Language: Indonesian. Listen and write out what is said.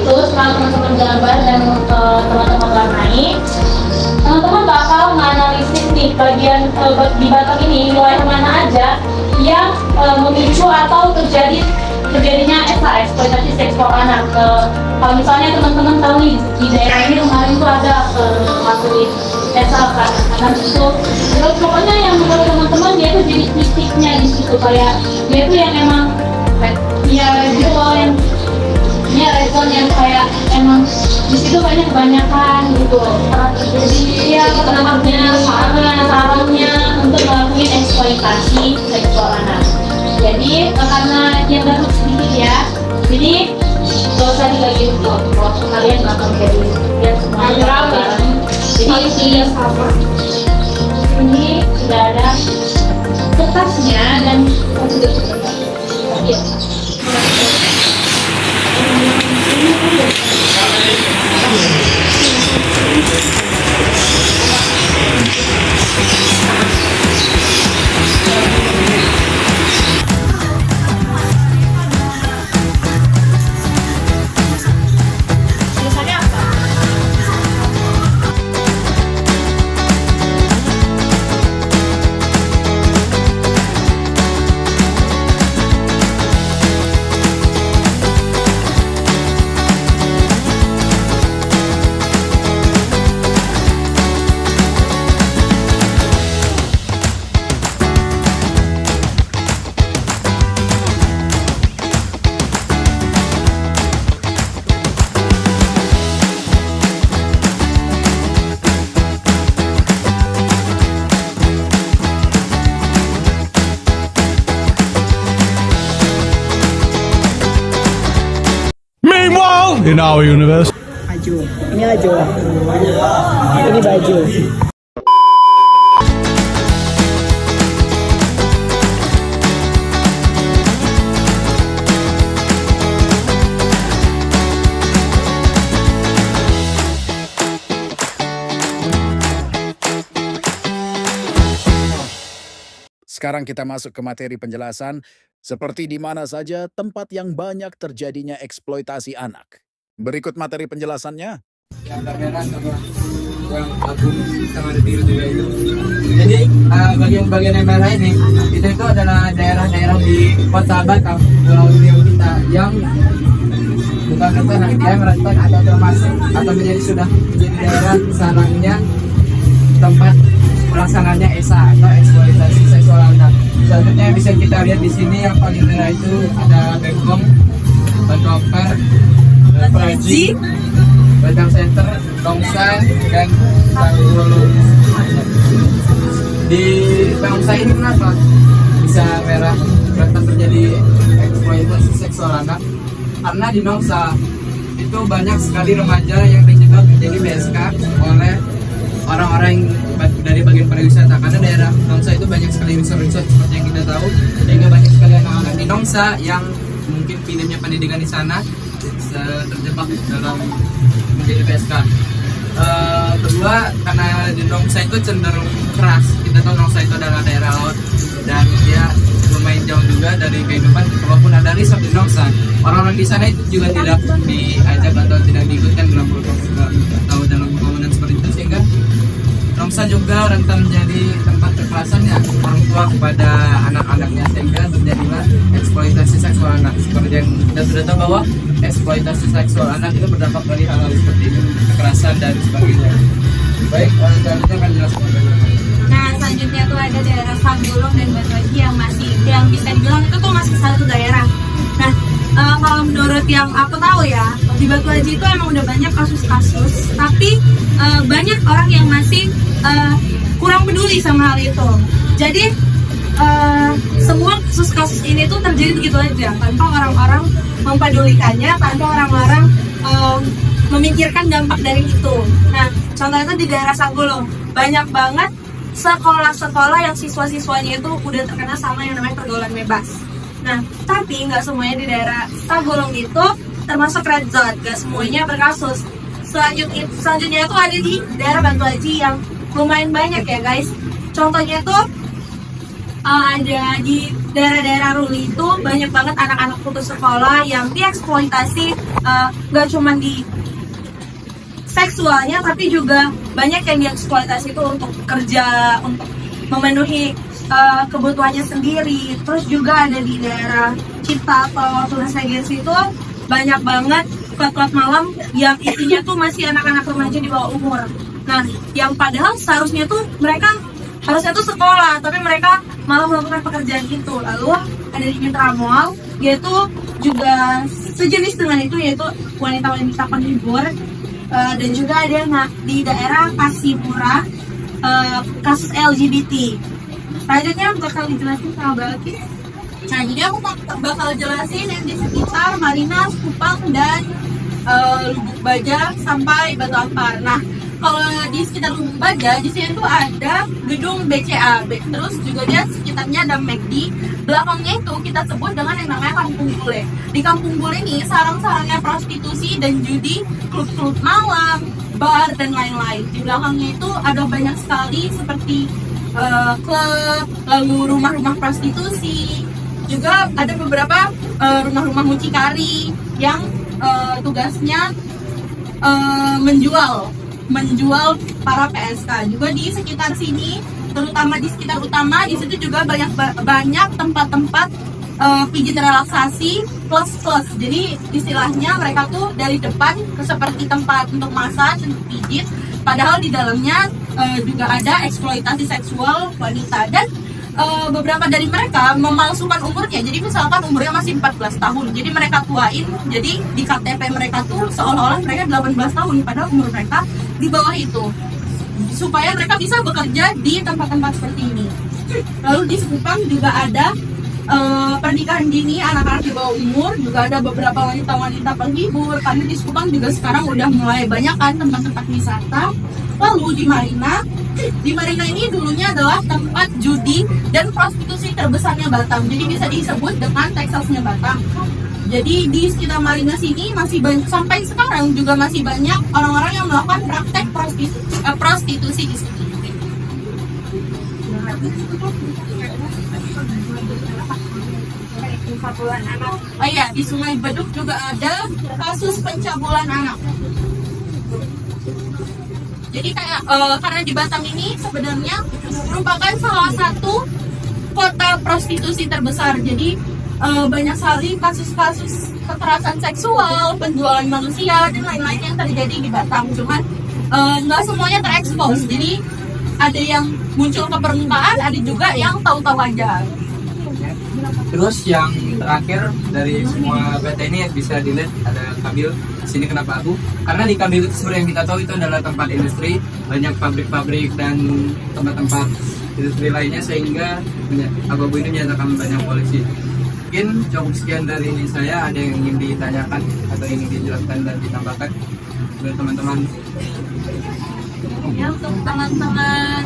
itu setelah teman-teman jalan bareng dan teman-teman warnai, teman-teman bakal menganalisis nih bagian di Batam ini wilayah mana aja yang memicu atau terjadinya ESA, eksploitasi seksual anak. Kalau misalnya teman-teman tahu nih di daerah ini kemarin tuh ada ngelakuin ESA kan anak itu, terus pokoknya yang menurut teman-teman dia tuh jadi titiknya di situ, kayak dia tuh yang emang ya gitu loh, yang ini respon yang kayak emang di situ banyak kebanyakan gitu terjadi ya sarangnya untuk melakukan eksploitasi seksual anak. Jadi karena yang baru sedikit ya, jadi gak usah dibagi untuk kalian bakal jadi lihat semuanya. Jadi ini sama, ini sudah ada kertasnya dan sudah ya. In our universe. Baju. Ini baju. Ini baju. Sekarang kita masuk ke materi penjelasan, seperti di mana saja tempat yang banyak terjadinya eksploitasi anak. Berikut materi penjelasannya. Yang kamera sama yang abu sama ada biru juga itu. Jadi bagian-bagian yang merah ini itu adalah daerah-daerah di Kota Batam, Pulau Riau kita yang bukan kata dia merasakan atau termasuk atau sudah menjadi daerah sarangnya tempat pelaksananya ESA atau eksploitasi seksual anak. Selanjutnya yang bisa kita lihat di sini yang paling merah itu ada Bengkong, Batoper, Praji, Batang Center, Dongsan, dan Tanggulu. Di Dongsan ini kenapa bisa merah ternyata terjadi eksploitasi seksual anak? Karena di Dongsa itu banyak sekali remaja yang terjebak menjadi BSK oleh orang-orang dari bagian pariwisata, karena daerah Nongsa itu banyak sekali resort seperti yang kita tahu, sehingga banyak sekali anak-anak di Nongsa yang mungkin pinimnya pendidikan di sana terjebak dalam menjadi PSK. Kedua, karena di Nongsa itu cenderung keras. Kita tahu Nongsa itu adalah daerah laut dan dia lumayan jauh juga dari kehidupan. Walaupun ada resort di Nongsa, orang-orang di sana itu juga tidak diajak atau tidak diikutkan dalam program atau dalam pengamanan seperti itu, sehingga Nongsa juga rentan menjadi tempat kekerasannya orang tua kepada anak-anaknya, sehingga terjadilah eksploitasi seksual anak. Seperti yang kita sudah tahu bahwa eksploitasi seksual anak itu berdampak dari hal-hal seperti itu, kekerasan dan sebagainya. Baik, selanjutnya akan jelaskan bagaimana. Nah, selanjutnya tuh ada daerah Sanggulong dan Batu Aji yang bisa dibilang itu tuh masih satu daerah. Nah, kalau menurut yang aku tahu ya, di Batu Aji itu emang udah banyak kasus-kasus, tapi banyak orang yang masih kurang peduli sama hal itu. Jadi semua kasus-kasus ini tuh terjadi begitu aja, tanpa orang-orang mempedulikannya, tanpa orang-orang memikirkan dampak dari itu. Nah, contohnya di daerah Sanggulong, banyak banget sekolah-sekolah yang siswa-siswanya itu udah terkena sama yang namanya pergaulan bebas. Nah, tapi nggak semuanya di daerah Sanggulong itu termasuk red zone, nggak semuanya berkasus. Selanjutnya itu ada di daerah Batu Aji yang lumayan banyak ya guys. Contohnya tuh ada di daerah-daerah Ruli itu banyak banget anak-anak putus sekolah yang dieksploitasi, gak cuma di seksualnya tapi juga banyak yang dieksploitasi itu untuk kerja, untuk memenuhi kebutuhannya sendiri. Terus juga ada di daerah Cipta atau Tunas Regensi itu banyak banget klub-klub malam yang isinya tuh masih anak-anak remaja di bawah umur. Nah, yang padahal seharusnya tuh mereka harusnya tuh sekolah, tapi mereka malah melakukan pekerjaan itu. Lalu ada di Mitra Mall, yaitu juga sejenis dengan itu, yaitu wanita-wanita penghibur. Dan juga ada di daerah Kasipura, kasus LGBT. Selanjutnya bakal dijelasin sama Balkis. Nah, jadi aku bakal jelasin yang di sekitar Marina, Kupang, dan Lubuk Baja sampai Batu Ampar. Nah, kalau di sekitar Lubuk Baja, di sini tuh ada gedung BCA, terus juga dia sekitarnya ada McD. Belakangnya itu kita sebut dengan yang namanya Kampung Bule. Di Kampung Bule ini sarang-sarangnya prostitusi dan judi, klub-klub malam, bar, dan lain-lain. Di belakangnya itu ada banyak sekali seperti klub, lalu rumah-rumah prostitusi. Juga ada beberapa rumah-rumah mucikari yang tugasnya menjual para PSK. Juga di sekitar sini, terutama di sekitar utama, di situ juga banyak tempat-tempat pijit relaksasi plus. Jadi istilahnya mereka tuh dari depan ke seperti tempat untuk massage, untuk pijit, padahal di dalamnya juga ada eksploitasi seksual wanita. Dan beberapa dari mereka memalsukan umurnya. Jadi misalkan umurnya masih 14 tahun, jadi mereka tuain, jadi di KTP mereka tuh seolah-olah mereka 18 tahun, padahal umur mereka di bawah itu, supaya mereka bisa bekerja di tempat-tempat seperti ini. Lalu di Kupang juga ada pernikahan dini anak-anak di bawah umur, juga ada beberapa wanita-wanita penghibur, karena di Kupang juga sekarang udah mulai banyak kan tempat-tempat wisata. Lalu di Marina ini dulunya adalah tempat judi dan prostitusi terbesarnya Batam, jadi bisa disebut dengan Texasnya Batam. Jadi di sekitar Marina sini masih banyak, sampai sekarang juga masih banyak orang-orang yang melakukan praktek prostitusi di sini. Oh iya, di Sungai Beduk juga ada kasus pencabulan anak. Jadi kayak karena di Batam ini sebenarnya merupakan salah satu kota prostitusi terbesar. Jadi banyak sekali kasus-kasus kekerasan seksual, penjualan manusia, dan lain-lain yang terjadi di Batam. Cuman nggak semuanya terekspos. Jadi ada yang muncul ke permukaan, ada juga yang tahu-tahu aja. Terus yang terakhir dari semua PT ini bisa dilihat ada Kabil. Sini kenapa Abu? Karena di Kabil itu seperti yang kita tahu itu adalah tempat industri, banyak pabrik-pabrik dan tempat-tempat industri lainnya, sehingga Abu ini menyatakan banyak polisi. Mungkin cukup sekian dari saya. Ada yang ingin ditanyakan atau ingin dijelaskan dan ditambahkan oleh teman-teman? Ya, untuk teman-teman